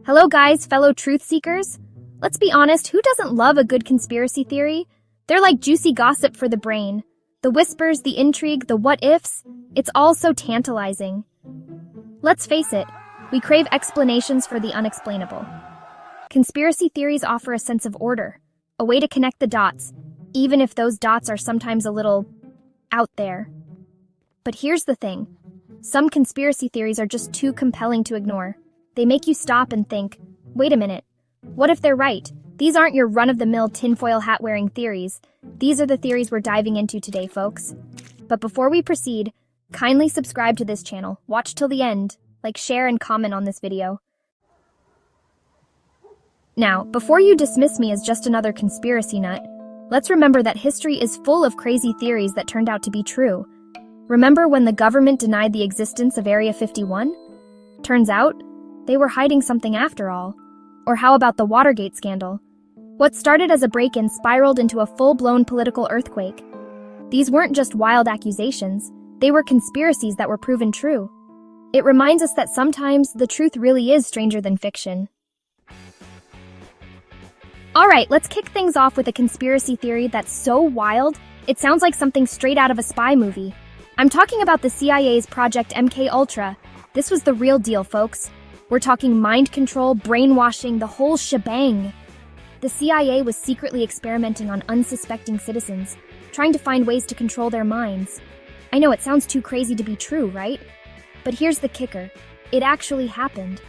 Hello guys, fellow truth seekers. Let's be honest, who doesn't love a good conspiracy theory? They're like juicy gossip for the brain. The whispers, the intrigue, the what-ifs, it's all so tantalizing. Let's face it, we crave explanations for the unexplainable. Conspiracy theories offer a sense of order, a way to connect the dots, even if those dots are sometimes a little out there. But here's the thing. Some conspiracy theories are just too compelling to ignore. They make you stop and think, wait a minute, what if they're right? These aren't your run-of-the-mill tinfoil hat-wearing theories. These are the theories we're diving into today, folks. But before we proceed, kindly subscribe to this channel, watch till the end, like, share, and comment on this video. Now, before you dismiss me as just another conspiracy nut, let's remember that history is full of crazy theories that turned out to be true. Remember when the government denied the existence of Area 51? Turns out, they were hiding something after all. Or how about the Watergate scandal? What started as a break-in spiraled into a full-blown political earthquake. These weren't just wild accusations, they were conspiracies that were proven true. It reminds us that sometimes the truth really is stranger than fiction. Alright, let's kick things off with a conspiracy theory that's so wild, it sounds like something straight out of a spy movie. I'm talking about the CIA's Project MK Ultra. This was the real deal, folks. We're talking mind control, brainwashing, the whole shebang. The CIA was secretly experimenting on unsuspecting citizens, trying to find ways to control their minds. I know it sounds too crazy to be true, right? But here's the kicker. It actually happened.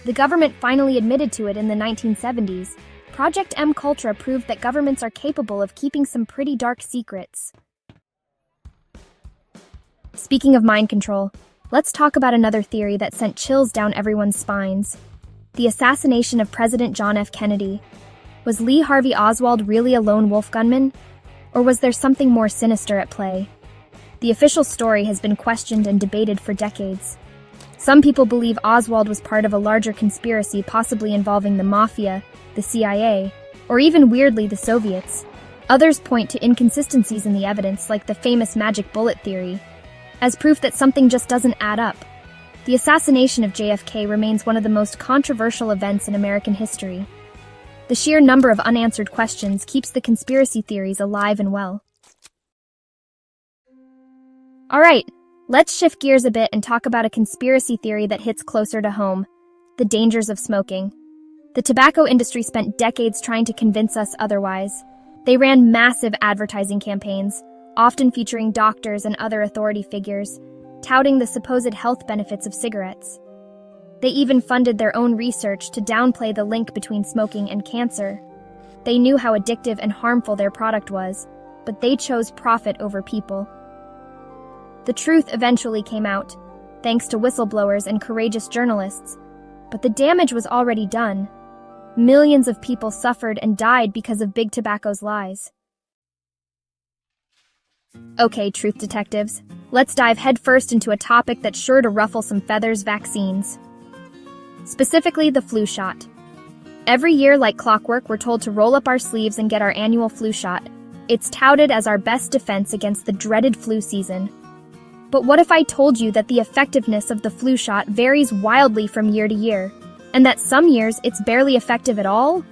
The government finally admitted to it in the 1970s. Project MK Ultra proved that governments are capable of keeping some pretty dark secrets. Speaking of mind control, let's talk about another theory that sent chills down everyone's spines. The assassination of President John F. Kennedy. Was Lee Harvey Oswald really a lone wolf gunman? Or was there something more sinister at play? The official story has been questioned and debated for decades. Some people believe Oswald was part of a larger conspiracy, possibly involving the Mafia, the CIA, or even weirdly the Soviets. Others point to inconsistencies in the evidence, like the famous magic bullet theory, as proof that something just doesn't add up. The assassination of JFK remains one of the most controversial events in American history. The sheer number of unanswered questions keeps the conspiracy theories alive and well. Alright, let's shift gears a bit and talk about a conspiracy theory that hits closer to home: the dangers of smoking. The tobacco industry spent decades trying to convince us otherwise. They ran massive advertising campaigns, often featuring doctors and other authority figures, touting the supposed health benefits of cigarettes. They even funded their own research to downplay the link between smoking and cancer. They knew how addictive and harmful their product was, but they chose profit over people. The truth eventually came out, thanks to whistleblowers and courageous journalists, but the damage was already done. Millions of people suffered and died because of Big Tobacco's lies. Okay, truth detectives, let's dive headfirst into a topic that's sure to ruffle some feathers: vaccines. Specifically, the flu shot. Every year, like clockwork, we're told to roll up our sleeves and get our annual flu shot. It's touted as our best defense against the dreaded flu season. But what if I told you that the effectiveness of the flu shot varies wildly from year to year, and that some years it's barely effective at all?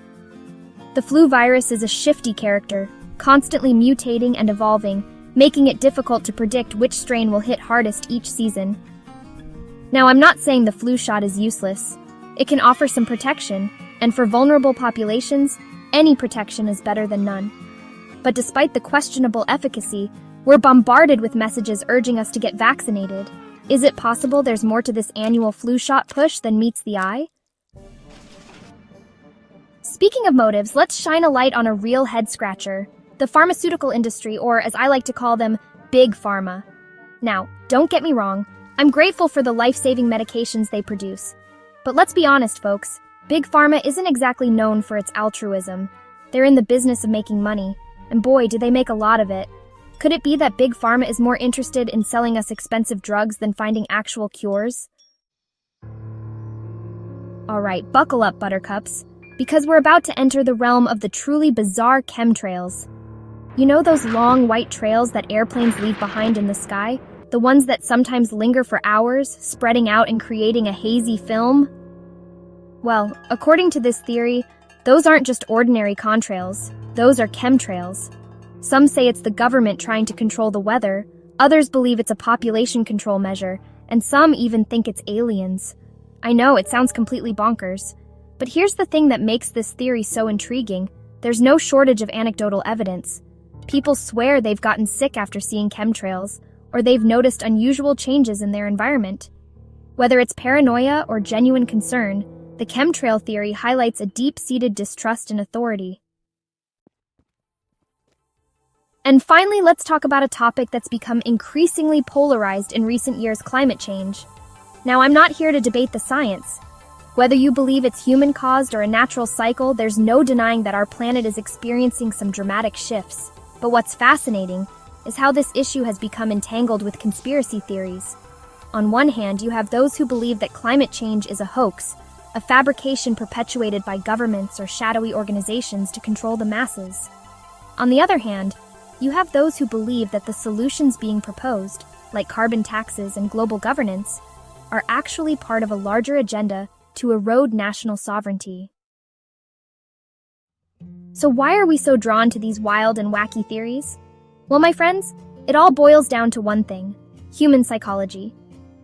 The flu virus is a shifty character, constantly mutating and evolving, making it difficult to predict which strain will hit hardest each season. Now, I'm not saying the flu shot is useless. It can offer some protection, and for vulnerable populations, any protection is better than none. But despite the questionable efficacy, we're bombarded with messages urging us to get vaccinated. Is it possible there's more to this annual flu shot push than meets the eye? Speaking of motives, let's shine a light on a real head-scratcher: the pharmaceutical industry, or as I like to call them, Big Pharma. Now, don't get me wrong, I'm grateful for the life-saving medications they produce. But let's be honest, folks, Big Pharma isn't exactly known for its altruism. They're in the business of making money, and boy, do they make a lot of it. Could it be that Big Pharma is more interested in selling us expensive drugs than finding actual cures? Alright, buckle up, buttercups, because we're about to enter the realm of the truly bizarre chemtrails. You know those long white trails that airplanes leave behind in the sky? The ones that sometimes linger for hours, spreading out and creating a hazy film? Well, according to this theory, those aren't just ordinary contrails, those are chemtrails. Some say it's the government trying to control the weather, others believe it's a population control measure, and some even think it's aliens. I know, it sounds completely bonkers. But here's the thing that makes this theory so intriguing. There's no shortage of anecdotal evidence. People swear they've gotten sick after seeing chemtrails, or they've noticed unusual changes in their environment. Whether it's paranoia or genuine concern, the chemtrail theory highlights a deep-seated distrust in authority. And finally, let's talk about a topic that's become increasingly polarized in recent years: climate change. Now, I'm not here to debate the science. Whether you believe it's human-caused or a natural cycle, there's no denying that our planet is experiencing some dramatic shifts. But what's fascinating is how this issue has become entangled with conspiracy theories. On one hand, you have those who believe that climate change is a hoax, a fabrication perpetuated by governments or shadowy organizations to control the masses. On the other hand, you have those who believe that the solutions being proposed, like carbon taxes and global governance, are actually part of a larger agenda to erode national sovereignty. So why are we so drawn to these wild and wacky theories? Well, my friends, it all boils down to one thing: human psychology.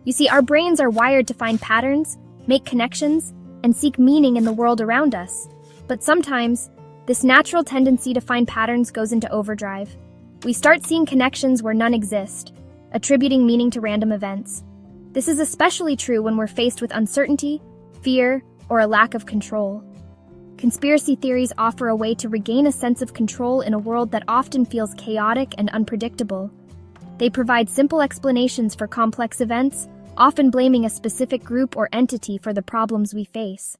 You see, our brains are wired to find patterns, make connections, and seek meaning in the world around us. But sometimes, this natural tendency to find patterns goes into overdrive. We start seeing connections where none exist, attributing meaning to random events. This is especially true when we're faced with uncertainty, fear, or a lack of control. Conspiracy theories offer a way to regain a sense of control in a world that often feels chaotic and unpredictable. They provide simple explanations for complex events, often blaming a specific group or entity for the problems we face.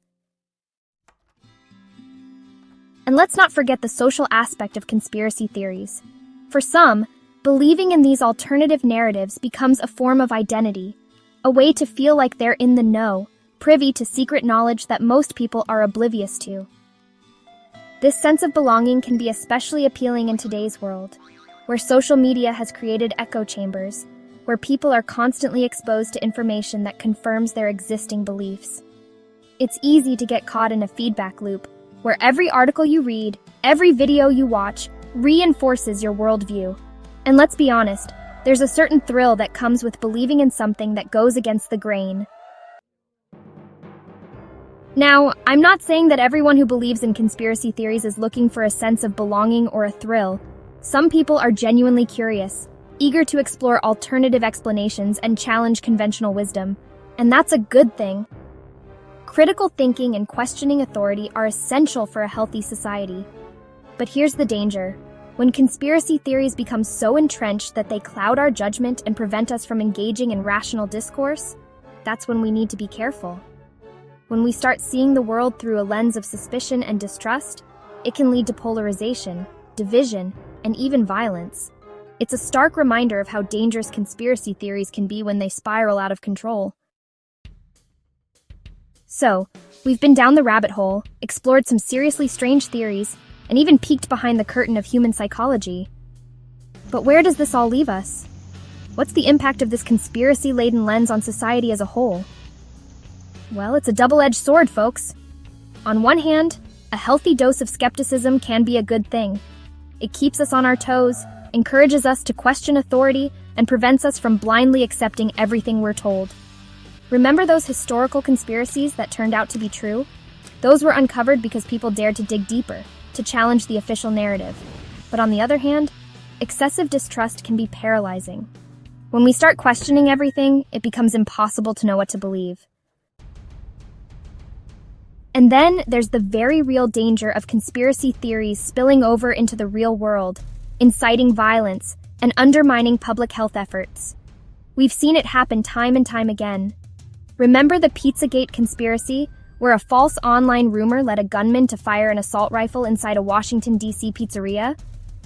And let's not forget the social aspect of conspiracy theories. For some, believing in these alternative narratives becomes a form of identity, a way to feel like they're in the know, privy to secret knowledge that most people are oblivious to. This sense of belonging can be especially appealing in today's world, where social media has created echo chambers, where people are constantly exposed to information that confirms their existing beliefs. It's easy to get caught in a feedback loop, where every article you read, every video you watch, reinforces your worldview. And let's be honest, there's a certain thrill that comes with believing in something that goes against the grain. Now, I'm not saying that everyone who believes in conspiracy theories is looking for a sense of belonging or a thrill. Some people are genuinely curious, eager to explore alternative explanations and challenge conventional wisdom, and that's a good thing. Critical thinking and questioning authority are essential for a healthy society. But here's the danger. When conspiracy theories become so entrenched that they cloud our judgment and prevent us from engaging in rational discourse, that's when we need to be careful. When we start seeing the world through a lens of suspicion and distrust, it can lead to polarization, division, and even violence. It's a stark reminder of how dangerous conspiracy theories can be when they spiral out of control. So, we've been down the rabbit hole, explored some seriously strange theories, and even peeked behind the curtain of human psychology. But where does this all leave us? What's the impact of this conspiracy-laden lens on society as a whole? Well, it's a double-edged sword, folks. On one hand, a healthy dose of skepticism can be a good thing. It keeps us on our toes, encourages us to question authority, and prevents us from blindly accepting everything we're told. Remember those historical conspiracies that turned out to be true? Those were uncovered because people dared to dig deeper, to challenge the official narrative. But on the other hand, excessive distrust can be paralyzing. When we start questioning everything, it becomes impossible to know what to believe. And then there's the very real danger of conspiracy theories spilling over into the real world, inciting violence and undermining public health efforts. We've seen it happen time and time again. Remember the Pizzagate conspiracy, where a false online rumor led a gunman to fire an assault rifle inside a Washington, D.C. pizzeria?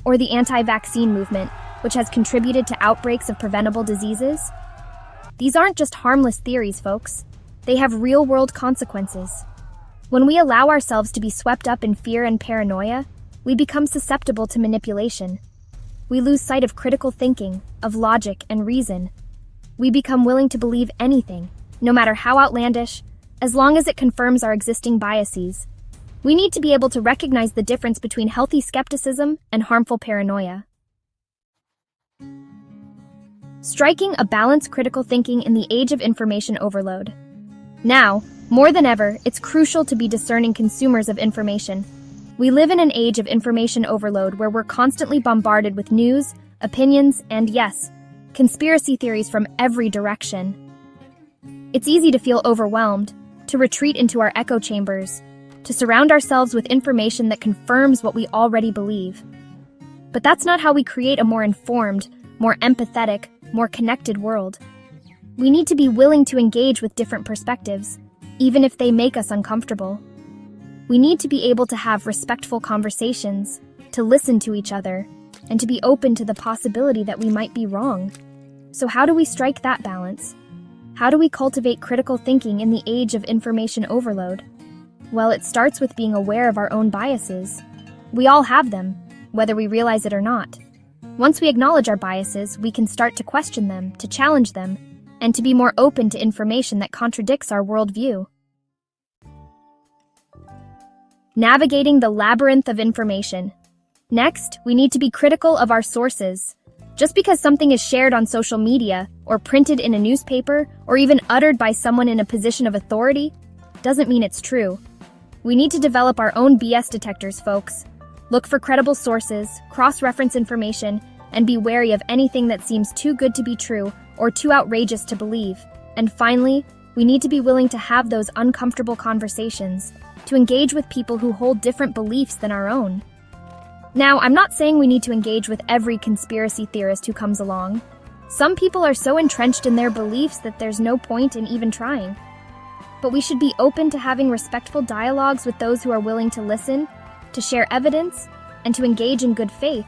Or the anti-vaccine movement, which has contributed to outbreaks of preventable diseases? These aren't just harmless theories, folks. They have real-world consequences. When we allow ourselves to be swept up in fear and paranoia, we become susceptible to manipulation. We lose sight of critical thinking, of logic and reason. We become willing to believe anything, no matter how outlandish, as long as it confirms our existing biases. We need to be able to recognize the difference between healthy skepticism and harmful paranoia. Striking a balanced critical thinking in the age of information overload. Now, more than ever, it's crucial to be discerning consumers of information. We live in an age of information overload where we're constantly bombarded with news, opinions, and yes, conspiracy theories from every direction. It's easy to feel overwhelmed, to retreat into our echo chambers, to surround ourselves with information that confirms what we already believe. But that's not how we create a more informed, more empathetic, more connected world. We need to be willing to engage with different perspectives, even if they make us uncomfortable. We need to be able to have respectful conversations, to listen to each other, and to be open to the possibility that we might be wrong. So how do we strike that balance? How do we cultivate critical thinking in the age of information overload? Well, it starts with being aware of our own biases. We all have them, whether we realize it or not. Once we acknowledge our biases, we can start to question them, to challenge them, and to be more open to information that contradicts our worldview. Navigating the labyrinth of information. Next, we need to be critical of our sources. Just because something is shared on social media, or printed in a newspaper, or even uttered by someone in a position of authority, doesn't mean it's true. We need to develop our own BS detectors, folks. Look for credible sources, cross-reference information, and be wary of anything that seems too good to be true or too outrageous to believe. And finally, we need to be willing to have those uncomfortable conversations, to engage with people who hold different beliefs than our own. Now, I'm not saying we need to engage with every conspiracy theorist who comes along. Some people are so entrenched in their beliefs that there's no point in even trying. But we should be open to having respectful dialogues with those who are willing to listen, to share evidence, and to engage in good faith.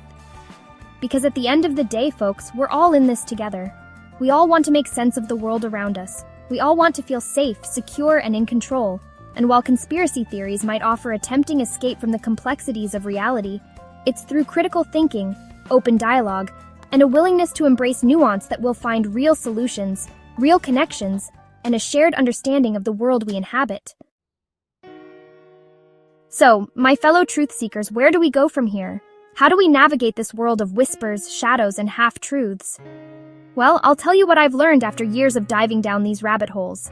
Because at the end of the day, folks, we're all in this together. We all want to make sense of the world around us. We all want to feel safe, secure, and in control. And while conspiracy theories might offer a tempting escape from the complexities of reality, it's through critical thinking, open dialogue, and a willingness to embrace nuance that we'll find real solutions, real connections, and a shared understanding of the world we inhabit. So, my fellow truth seekers, where do we go from here? How do we navigate this world of whispers, shadows, and half-truths? Well, I'll tell you what I've learned after years of diving down these rabbit holes.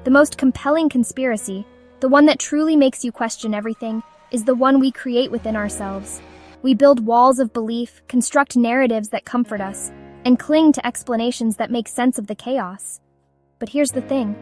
The most compelling conspiracy, the one that truly makes you question everything, is the one we create within ourselves. We build walls of belief, construct narratives that comfort us, and cling to explanations that make sense of the chaos. But here's the thing.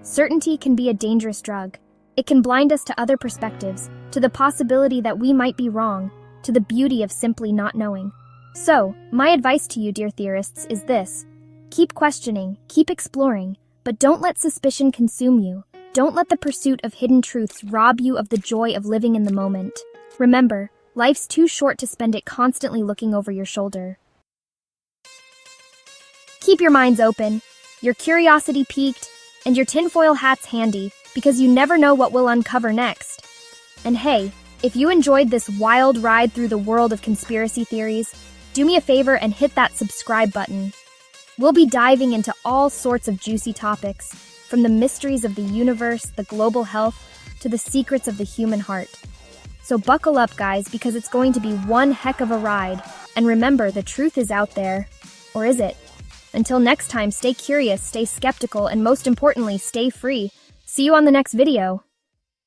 Certainty can be a dangerous drug. It can blind us to other perspectives, to the possibility that we might be wrong, to the beauty of simply not knowing. So, my advice to you, dear theorists, is this. Keep questioning, keep exploring, but don't let suspicion consume you. Don't let the pursuit of hidden truths rob you of the joy of living in the moment. Remember, life's too short to spend it constantly looking over your shoulder. Keep your minds open, your curiosity piqued, and your tinfoil hats handy, because you never know what we'll uncover next. And hey, if you enjoyed this wild ride through the world of conspiracy theories, do me a favor and hit that subscribe button. We'll be diving into all sorts of juicy topics, from the mysteries of the universe, the global health, to the secrets of the human heart. So buckle up, guys, because it's going to be one heck of a ride. And remember, the truth is out there. Or is it? Until next time, stay curious, stay skeptical, and most importantly, stay free. See you on the next video.